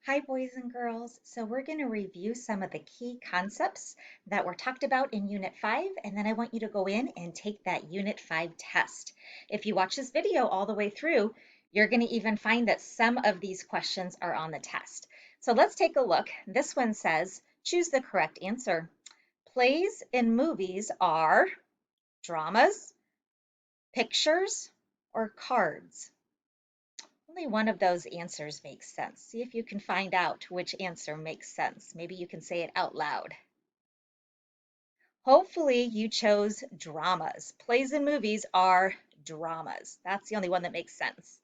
Hi, boys and girls. So we're going to review some of the key concepts that were talked about in Unit 5, and then I want you to go in and take that Unit 5 test. If you watch this video all the way through, you're going to even find that some of these questions are on the test. So let's take a look. This one says, choose the correct answer. Plays and movies are dramas, pictures, or cards. Only one of those answers makes sense. See if you can find out which answer makes sense. Maybe you can say it out loud. Hopefully you chose dramas. Plays and movies are dramas. That's the only one that makes sense.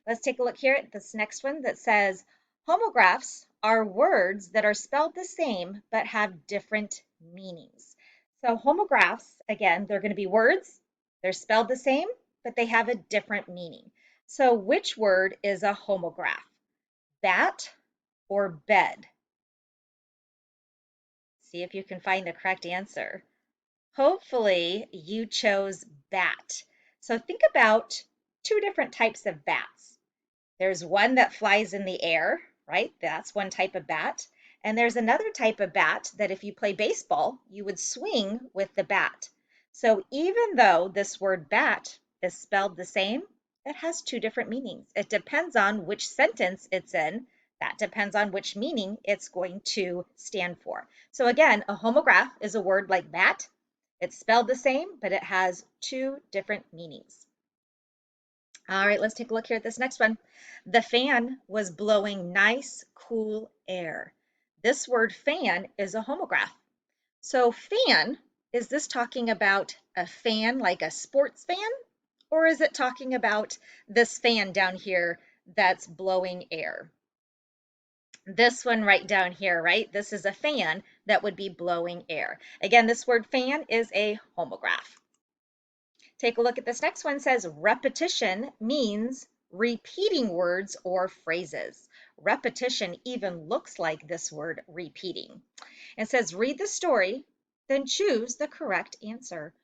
Let's take a look here at this next one that says homographs are words that are spelled the same but have different meanings. So homographs, again, they're going to be words. They're spelled the same, but they have a different meaning. So which word is a homograph? Bat or bed? See if you can find the correct answer. Hopefully you chose bat. So think about two different types of bats. There's one that flies in the air, right? That's one type of bat. And there's another type of bat that if you play baseball, you would swing with the bat. So even though this word bat is spelled the same, it has two different meanings. It depends on which sentence it's in. That depends on which meaning it's going to stand for. So again, a homograph is a word like bat. It's spelled the same, but it has two different meanings. All right, let's take a look here at this next one. The fan was blowing nice, cool air. This word fan is a homograph. So fan, is this talking about a fan like a sports fan? Or is it talking about this fan down here that's blowing air? This one right down here, right? This is a fan that would be blowing air. Again, this word fan is a homograph. Take a look at this next one. It says repetition means repeating words or phrases. Repetition even looks like this word repeating. It says read the story, then choose the correct answer.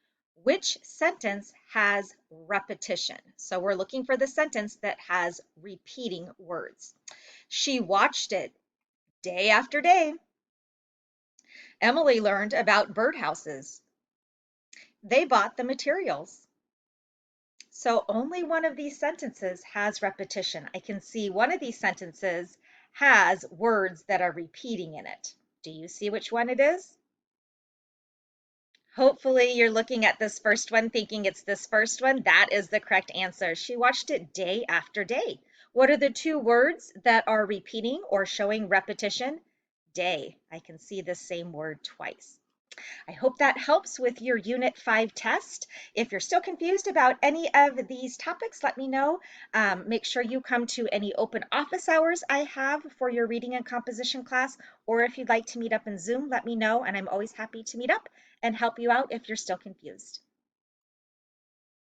Which sentence has repetition? So we're looking for the sentence that has repeating words. She watched it day after day. Emily learned about birdhouses. They bought the materials. So only one of these sentences has repetition. I can see one of these sentences has words that are repeating in it. Do you see which one it is? Hopefully you're looking at this first one thinking it's this first one. That is the correct answer. She watched it day after day. What are the two words that are repeating or showing repetition? Day. I can see the same word twice. I hope that helps with your Unit 5 test. If you're still confused about any of these topics, let me know. Make sure you come to any open office hours I have for your reading and composition class, or if you'd like to meet up in Zoom, let me know, and I'm always happy to meet up and help you out if you're still confused.